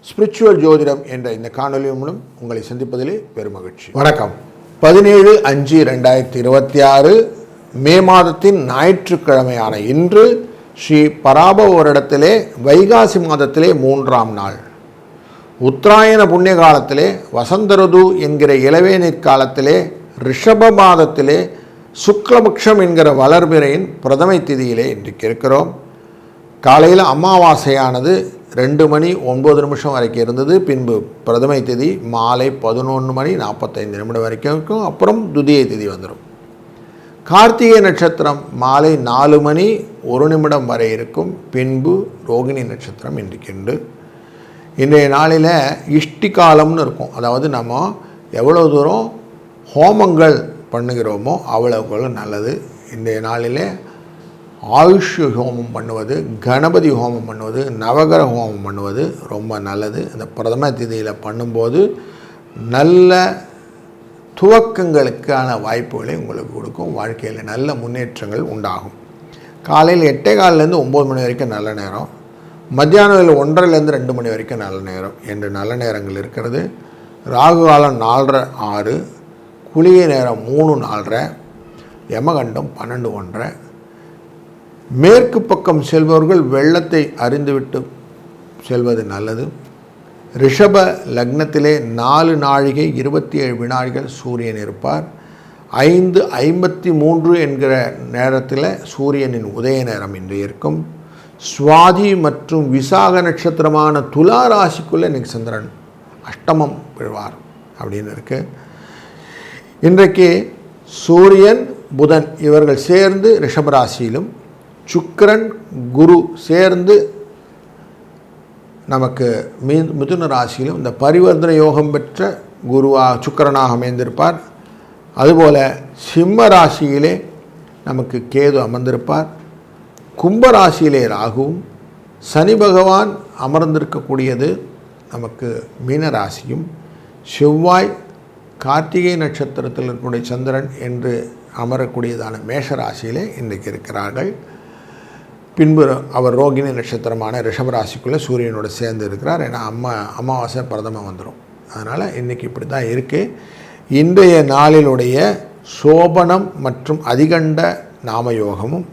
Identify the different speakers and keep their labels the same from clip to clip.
Speaker 1: Spiritual ஜோதிடம் என்ற இந்த காணொலி மூலம் உங்களை சந்திப்பதிலே பெருமகிழ்ச்சி. வணக்கம். 17/5/2026 மே மாதத்தின் ஞாயிற்றுக்கிழமையான இன்று ஸ்ரீ பராபவ வருடத்திலே வைகாசி மாதத்திலே 3ஆம் நாள், உத்தராயண புண்ணிய காலத்திலே வசந்த ருது என்கிற இளவேநீர் காலத்திலே ரிஷப மாதத்திலே சுக்லபக்ஷம் என்கிற வளர்பிறையின் பிரதமை திதியிலே இன்றைக்கு இருக்கிறோம். காலையில் அமாவாசையானது 2:09 வரைக்கும் இருந்தது. பின்பு பிரதமை திதி மாலை 11:45 வரைக்கும் இருக்கும். அப்புறம் துதியை திதி வந்துடும். கார்த்திகை நட்சத்திரம் மாலை 4:01 வரை இருக்கும். பின்பு ரோகிணி நட்சத்திரம் இன்றைக்கு. இன்றைய நாளில் இஷ்டி காலம்னு இருக்கும். அதாவது நம்ம எவ்வளோ தூரம் ஹோமங்கள் பண்ணுகிறோமோ அவ்வளவு நல்லது. இன்றைய நாளில் ஆயுஷ் ஹோமம் பண்ணுவது, கணபதி ஹோமம் பண்ணுவது, நவகிரக ஹோமம் பண்ணுவது ரொம்ப நல்லது. இந்த பிரதம திதியில் பண்ணும்போது நல்ல துவக்கங்களுக்கான வாய்ப்புகளை உங்களுக்கு கொடுக்கும். வாழ்க்கையில் நல்ல முன்னேற்றங்கள் உண்டாகும். காலையில் 8:15 9 மணி வரைக்கும் நல்ல நேரம், மத்தியானம் 1:30 2 மணி வரைக்கும் நல்ல நேரம் என்று நல்ல நேரங்கள் இருக்கிறது. ராகு காலம் 4:30 6, குளிகை நேரம் 3 4:30, யமகண்டம் 12 1:30. மேற்கு பக்கம் செல்பவர்கள் வெள்ளத்தை அறிந்துவிட்டு செல்வது நல்லது. ரிஷப லக்னத்திலே 4 நாழிகை 27 வினாடிகள் சூரியன் இருப்பார். 5:53 என்கிற நேரத்தில் சூரியனின் உதய நேரம் இன்று இருக்கும். சுவாதி மற்றும் விசாக நட்சத்திரமான துலா ராசிக்குள்ளே இன்றைக்கு சந்திரன் அஷ்டமம் விழுவார் அப்படின்னு இருக்குது. இன்றைக்கு சூரியன் புதன் இவர்கள் சேர்ந்து ரிஷபராசியிலும், சுக்கிரன் குரு சேர்ந்து நமக்கு மிதுன ராசியிலும் இந்த பரிவர்த்தனை யோகம் பெற்ற சுக்கிரனாக அமைந்திருப்பார். அதுபோல் சிம்ம ராசியிலே நமக்கு கேது அமர்ந்திருப்பார். கும்பராசியிலே ராகுவும், சனி பகவான் அமர்ந்திருக்கக்கூடியது நமக்கு மீன ராசியும், செவ்வாய் கார்த்திகை நட்சத்திரத்தில் இருக்கக்கூடிய சந்திரன் என்று அமரக்கூடியதான மேஷ ராசியிலே இன்றைக்கு இருக்கிறார்கள். பின்பு அவர் ரோகிணி நட்சத்திரமான ரிஷபராசிக்குள்ளே சூரியனோடு சேர்ந்து இருக்கிறார். ஏன்னா அமாவாசை பிரதமம் வந்துடும். அதனால் இன்றைக்கி இப்படி தான் இருக்குது. இன்றைய நாளிலுடைய சோபனம் மற்றும் அதிகண்ட நாமயோகமும்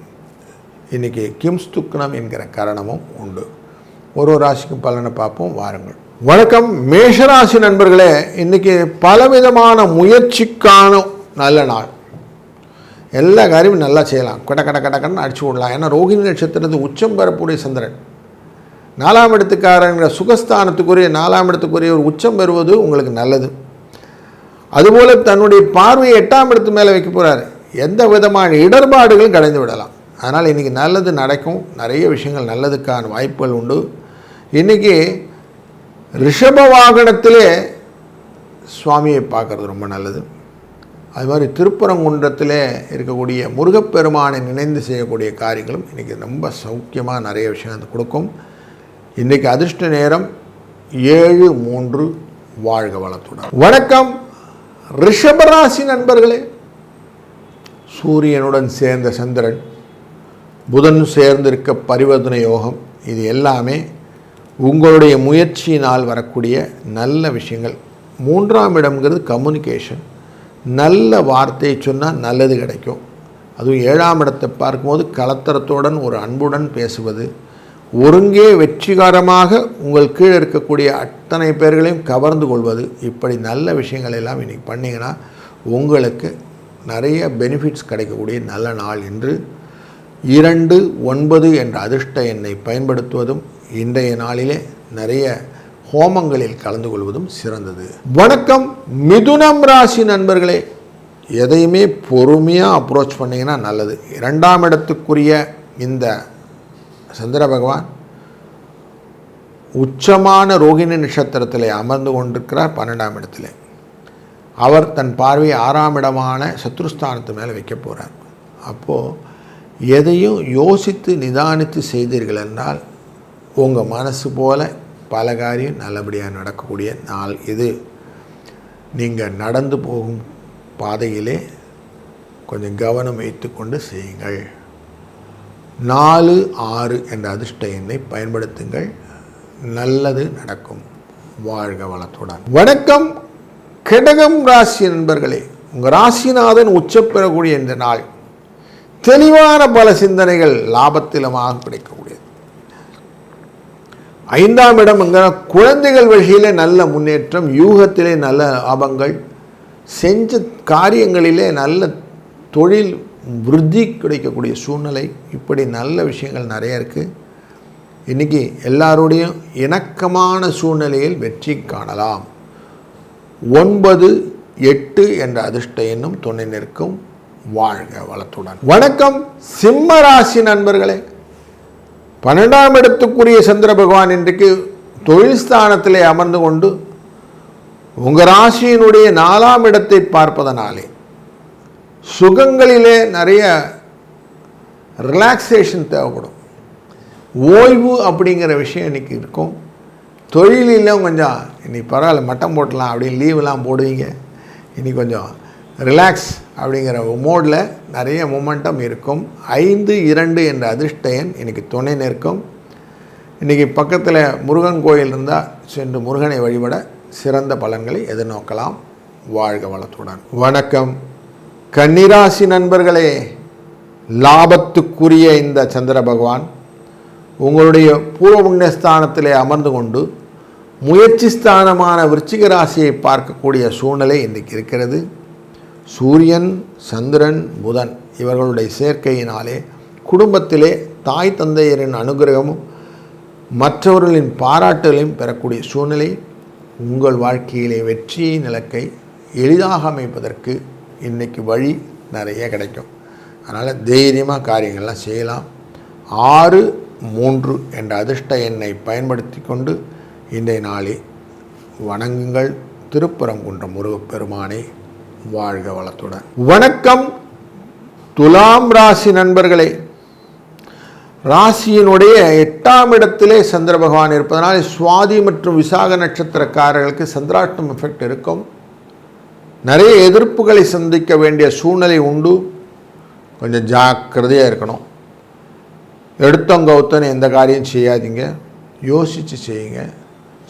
Speaker 1: இன்றைக்கி கிம்ஸ்துக்னம் என்கிற கரணமும் உண்டு. ஒரு ராசிக்கும் பலனை பார்ப்போம் வாருங்கள். வணக்கம் மேஷராசி நண்பர்களே. இன்றைக்கி பலவிதமான முயற்சிக்கான நல்ல நாள். எல்லா காரியமும் நல்லா செய்யலாம். கடன்னு அடிச்சு விடலாம். ஏன்னா ரோகிணி நட்சத்திரத்துக்கு உச்சம் பெறக்கூடிய சந்திரன் 4ஆம் இடத்துக்காரங்கிற சுகஸ்தானத்துக்குரிய 4ஆம் இடத்துக்குரிய ஒரு உச்சம் பெறுவது உங்களுக்கு நல்லது. அதுபோல் தன்னுடைய பார்வையை 8ஆம் இடத்து மேலே வைக்க போகிறார். எந்த விதமான இடர்பாடுகளும் கடைந்து விடலாம். அதனால் இன்றைக்கி நல்லது நடக்கும். நிறைய விஷயங்கள் நல்லதுக்கான வாய்ப்புகள் உண்டு. இன்றைக்கி ரிஷப வாகனத்திலே சுவாமியை பார்க்குறது ரொம்ப நல்லது. அது மாதிரி திருப்பரங்குன்றத்தில் இருக்கக்கூடிய முருகப்பெருமானை நினைந்து செய்யக்கூடிய காரியங்களும் இன்றைக்கி ரொம்ப சௌக்கியமாக நிறைய விஷயங்கள் கொடுக்கும். இன்றைக்கி அதிர்ஷ்ட நேரம் 7:03. வாழ்க வளத்துடன். வணக்கம் ரிஷபராசி நண்பர்களே. சூரியனுடன் சேர்ந்த சந்திரன், புதன் சேர்ந்திருக்க பரிவர்த்தனை யோகம், இது எல்லாமே உங்களுடைய முயற்சியினால் வரக்கூடிய நல்ல விஷயங்கள். 3ஆம் இடம்ங்கிறது கம்யூனிகேஷன். நல்ல வார்த்தையை சொன்னால் நல்லது கிடைக்கும். அதுவும் 7ஆம் இடத்தை பார்க்கும்போது கலத்தரத்துடன் ஒரு அன்புடன் பேசுவது, ஒருங்கே வெற்றிகரமாக உங்கள் கீழே இருக்கக்கூடிய அத்தனை பேர்களையும் கவர்ந்து கொள்வது, இப்படி நல்ல விஷயங்கள் எல்லாம் இன்றைக்கி பண்ணிங்கன்னா உங்களுக்கு நிறைய பெனிஃபிட்ஸ் கிடைக்கக்கூடிய நல்ல நாள் என்று 2 9 என்ற அதிர்ஷ்ட எண்ணை பயன்படுத்துவதும் இன்றைய நாளிலே நிறைய ஹோமங்களில் கலந்து கொள்வதும் சிறந்தது. வணக்கம் மிதுனம் ராசி நண்பர்களே. எதையுமே பொறுமையாக அப்ரோச் பண்ணிங்கன்னா நல்லது. 2ஆம் இடத்துக்குரிய இந்த சந்திர பகவான் உச்சமான ரோகிணி நட்சத்திரத்தில் அமர்ந்து கொண்டிருக்கிறார் 12ஆம் இடத்துல. அவர் தன் பார்வையை 6ஆம் இடமான சத்ருஸ்தானத்து மேலே வைக்க போகிறார். அப்போது எதையும் யோசித்து நிதானித்து செய்தீர்கள் என்றால் உங்கள் மனசு போல் பல காரியம் நல்லபடியாக நடக்கக்கூடிய நாள் இது. நீங்கள் நடந்து போகும் பாதையிலே கொஞ்சம் கவனம் வைத்து கொண்டு செய்யுங்கள். 4, 6 என்ற அதிர்ஷ்ட எண்ணை பயன்படுத்துங்கள். நல்லது நடக்கும். வாழ்க வளத்துடன். வணக்கம் கடகம் ராசி நண்பர்களே. உங்கள் ராசிநாதன் உச்சம் பெறக்கூடிய இந்த நாள் தெளிவான பல சிந்தனைகள் லாபத்திலமாக கிடைக்கக்கூடியது. 5ஆம் இடம் என்கிற குழந்தைகள் வழியிலே நல்ல முன்னேற்றம், யூகத்திலே நல்ல லாபங்கள், செஞ்ச காரியங்களிலே நல்ல தொழில் விருத்தி கிடைக்கக்கூடிய சூழ்நிலை, இப்படி நல்ல விஷயங்கள் நிறைய இருக்குது. இன்றைக்கி எல்லாரோடையும் இணக்கமான சூழ்நிலையில் வெற்றி காணலாம். 9, 8 என்ற அதிர்ஷ்ட எண்ணும் துணை நிற்கும். வாழ்க வளத்துடன். வணக்கம் சிம்ம ராசி நண்பர்களே. 12ஆம் இடத்துக்குரிய சந்திர பகவான் இன்றைக்கு தொழில் ஸ்தானத்திலே அமர்ந்து கொண்டு உங்கள் ராசியினுடைய 4ஆம் இடத்தை பார்ப்பதனாலே சுகங்களிலே நிறைய ரிலாக்ஸேஷன் தேவைப்படும். ஓய்வு அப்படிங்கிற விஷயம் இன்றைக்கி இருக்கும். தொழிலிலும் கொஞ்சம் இன்றைக்கி பரவாயில்ல மட்டம் போட்டலாம் அப்படின்னு லீவெலாம் போடுவீங்க. இன்றைக்கி கொஞ்சம் ரிலாக்ஸ் அப்படிங்கிற மோடில் நிறைய மொமெண்டம் இருக்கும். 5, 2 என்ற அதிர்ஷ்ட எண் இன்றைக்கி துணை நிற்கும். இன்றைக்கி பக்கத்தில் முருகன் கோயில் இருந்தால் சென்று முருகனை வழிபட சிறந்த பலன்களை எதிர்நோக்கலாம். வாழ்க வளத்துடன். வணக்கம் கன்னிராசி நண்பர்களே. லாபத்துக்குரிய இந்த சந்திர பகவான் உங்களுடைய பூர்வ புண்ணியஸ்தானத்திலே அமர்ந்து கொண்டு முயற்சி ஸ்தானமான விருச்சிக ராசியை பார்க்கக்கூடிய சூழ்நிலை இன்றைக்கு இருக்கிறது. சூரியன், சந்திரன், புதன் இவர்களுடைய சேர்க்கையினாலே குடும்பத்திலே தாய் தந்தையரின் அனுகிரகமும் மற்றவர்களின் பாராட்டுகளையும் பெறக்கூடிய சூழ்நிலை உங்கள் வாழ்க்கையிலே வெற்றியை நிலக்கை எளிதாக அமைப்பதற்கு இன்றைக்கி வழி நிறைய கிடைக்கும். அதனால் தைரியமாக காரியங்கள்லாம் செய்யலாம். 6, 3 என்ற அதிர்ஷ்ட எண்ணை பயன்படுத்தி கொண்டு இன்றைய நாளை வணங்குங்கள். திருப்பரங்குன்றம் முருகப்பெருமானை. வாழ்க வளத்துடன். வணக்கம் துலாம் ராசி நண்பர்களே. ராசியினுடைய 8ஆம் இடத்திலே சந்திர பகவான் இருப்பதனால் சுவாதி மற்றும் விசாக நட்சத்திரக்காரர்களுக்கு சந்திராஷ்டம் எஃபெக்ட் இருக்கும். நிறைய எதிர்ப்புகளை சந்திக்க வேண்டிய சூழ்நிலை உண்டு. கொஞ்சம் ஜாக்கிரதையாக இருக்கணும். எடுத்தங்கவுத்தன்னு எந்த காரியம் செய்யாதீங்க, யோசித்து செய்யுங்க.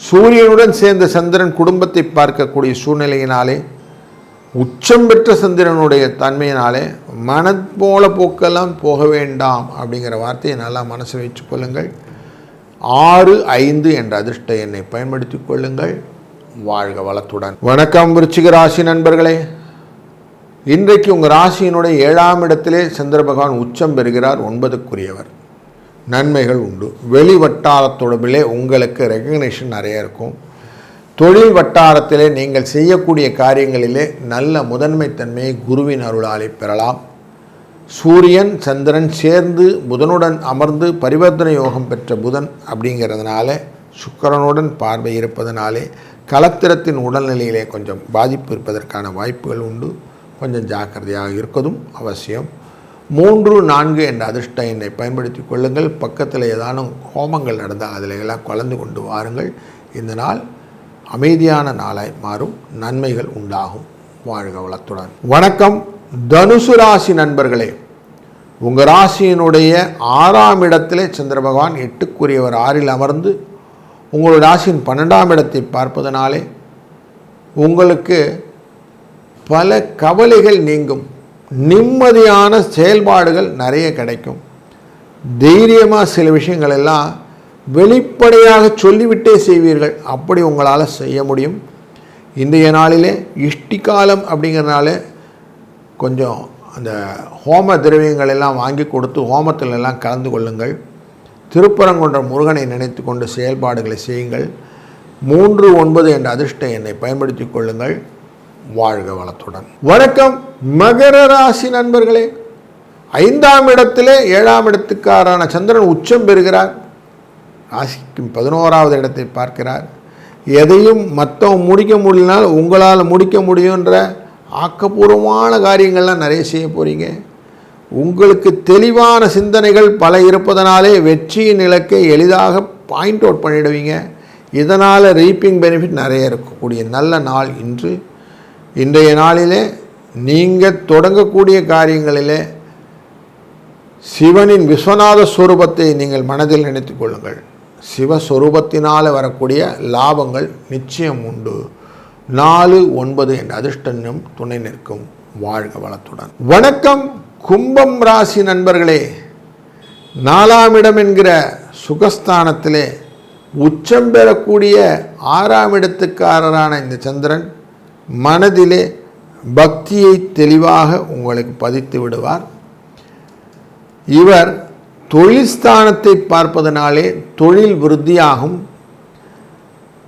Speaker 1: சூரியனுடன் சேர்ந்த சந்திரன் குடும்பத்தை பார்க்கக்கூடிய சூழ்நிலையினாலே உச்சம் பெற்ற சந்திரனுடைய தன்மையினாலே மனப்போல போக்கெல்லாம் போக வேண்டாம் அப்படிங்கிற வார்த்தையை நல்லா மனசு வச்சு கொள்ளுங்கள். 6, 5 என்ற அதிர்ஷ்ட எண்ணை பயன்படுத்தி கொள்ளுங்கள். வாழ்க வளத்துடன். வணக்கம் விருச்சிக ராசி நண்பர்களே. இன்றைக்கு உங்கள் ராசியினுடைய 7ஆம் இடத்திலே சந்திர பகவான் உச்சம் பெறுகிறார். 9க்குரியவர். நன்மைகள் உண்டு. வெளி வட்டார தொடர்பிலே உங்களுக்கு ரெகக்னேஷன் நிறைய இருக்கும். தொழில் வட்டாரத்திலே நீங்கள் செய்யக்கூடிய காரியங்களிலே நல்ல முதன்மைத்தன்மையை குருவின் அருளாலே பெறலாம். சூரியன் சந்திரன் சேர்ந்து புதனுடன் அமர்ந்து பரிவர்த்தனை யோகம் பெற்ற புதன் அப்படிங்கிறதுனால சுக்கிரனுடன் பார்வை இருப்பதனாலே கலத்திரத்தின் உடல்நிலையிலே கொஞ்சம் பாதிப்பு இருப்பதற்கான வாய்ப்புகள் உண்டு. கொஞ்சம் ஜாக்கிரதையாக இருக்கதும் அவசியம். 3, 4 என்ற அதிர்ஷ்ட எண்ணை பயன்படுத்தி கொள்ளுங்கள். பக்கத்தில் ஏதானும் ஹோமங்கள் நடந்தால் அதில் எல்லாம் கலந்து கொண்டு வாருங்கள். இந்த நாள் அமைதியான நாளாய் மாறும். நன்மைகள் உண்டாகும். வாழ்க வளத்துடன். வணக்கம் தனுசு ராசி நண்பர்களே. உங்கள் ராசியினுடைய 6ஆம் இடத்திலே சந்திர பகவான் 8க்குரியவர் 6இல் அமர்ந்து உங்களுடைய ராசியின் 12ஆம் இடத்தை பார்ப்பதனாலே உங்களுக்கு பல கவலைகள் நீங்கும். நிம்மதியான செயல்பாடுகள் நிறைய கிடைக்கும். தைரியமாக சில விஷயங்கள் எல்லாம் வெளிப்படையாக சொல்லிவிட்டே செய்வீர்கள். அப்படி உங்களால் செய்ய முடியும். இன்றைய நாளிலே இஷ்டிகாலம் அப்படிங்கிறனால கொஞ்சம் அந்த ஹோம திரவியங்கள் எல்லாம் வாங்கி கொடுத்து ஹோமத்தில் எல்லாம் கலந்து கொள்ளுங்கள். திருப்பரங்குன்றம் முருகனை நினைத்து கொண்டு செயல்பாடுகளை செய்யுங்கள். 3, 9 என்ற அதிர்ஷ்ட எண்ணை பயன்படுத்தி கொள்ளுங்கள். வாழ்க வளத்துடன். வணக்கம் மகர ராசி நண்பர்களே. 5ஆம் இடத்திலே 7ஆம் இடத்துக்காரான சந்திரன் உச்சம் பெறுகிறார். ராசிக்கு 11வது இடத்தை பார்க்கிறார். எதையும் மற்றவங்க முடிக்க முடியலனால் உங்களால் முடிக்க முடியுன்ற ஆக்கப்பூர்வமான காரியங்கள்லாம் நிறைய செய்ய போகிறீங்க. உங்களுக்கு தெளிவான சிந்தனைகள் பல இருப்பதனாலே வெற்றியின் இலக்கை எளிதாக பாயிண்ட் அவுட் பண்ணிடுவீங்க. இதனால் ரீப்பிங் பெனிஃபிட் நிறைய இருக்கக்கூடிய நல்ல நாள் இன்று. இன்றைய நாளிலே நீங்கள் தொடங்கக்கூடிய காரியங்களிலே சிவனின் விஸ்வநாத ஸ்வரூபத்தை நீங்கள் மனதில் நினைத்து கொள்ளுங்கள். சிவஸ்வரூபத்தினால் வரக்கூடிய லாபங்கள் நிச்சயம் உண்டு. 4, 9 என்ற அதிர்ஷ்டம் துணை நிற்கும். வாழ்க வளத்துடன். வணக்கம் கும்பம் ராசி நண்பர்களே. 4ஆம் இடம் என்கிற சுகஸ்தானத்திலே உச்சம் பெறக்கூடிய 6ஆம் இடத்துக்காரரான இந்த சந்திரன் மனதிலே பக்தியை தெளிவாக உங்களுக்கு பதித்து விடுவார். இவர் தொழில் ஸ்தானத்தை பார்ப்பதனாலே தொழில் விருத்தியாகும்.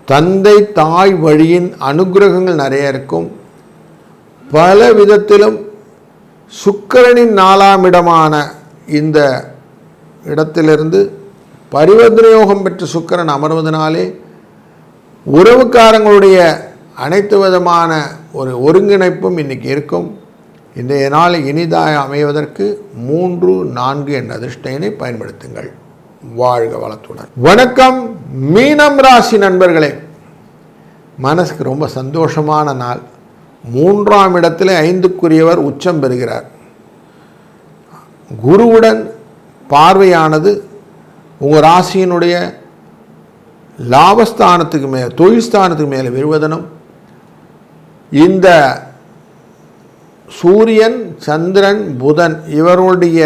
Speaker 1: தந்தை தாய் வழியின் அனுகிரகங்கள் நிறைய இருக்கும். பல விதத்திலும் சுக்கிரனின் 4ஆம் இடமான இந்த இடத்திலிருந்து பரிவர்த்தனை யோகம் பெற்ற சுக்கிரன் அமர்வதனாலே உறவுக்காரங்களுடைய அனைத்து விதமான ஒரு ஒருங்கிணைப்பும் இன்றைக்கி இருக்கும். இன்றைய நாள் இனிதாக அமைவதற்கு 3, 4 என்ற அதிர்ஷ்டனை பயன்படுத்துங்கள். வாழ்க வளத்துடன். வணக்கம் மீனம் ராசி நண்பர்களே. மனசுக்கு ரொம்ப சந்தோஷமான நாள். 3ஆம் இடத்தில் 5க்குரியவர் உச்சம் பெறுகிறார். குருவுடன் பார்வையானது உங்கள் ராசியினுடைய லாபஸ்தானத்துக்கு மேலே தொழில் ஸ்தானத்துக்கு மேலே விழுவதனும் இந்த சூரியன் சந்திரன் புதன் இவருடைய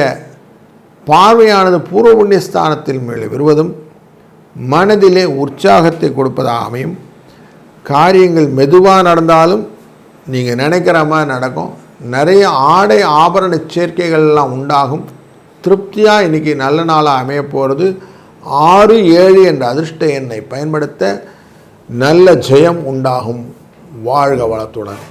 Speaker 1: பார்வையானது பூர்வ புண்ணிய ஸ்தானத்தில் மேலே வருவதும் மனதிலே உற்சாகத்தை கொடுப்பதாக அமையும். காரியங்கள் மெதுவாக நடந்தாலும் நீங்கள் நினைக்கிற மாதிரி நடக்கும். நிறைய ஆடை ஆபரண சேர்க்கைகள்லாம் உண்டாகும். திருப்தியாக இன்றைக்கி நல்ல நாளாக அமைய போகிறது. 6, 7 என்ற அதிர்ஷ்ட எண்ணை பயன்படுத்த நல்ல ஜெயம் உண்டாகும். வாழ்க வளத்துடன்.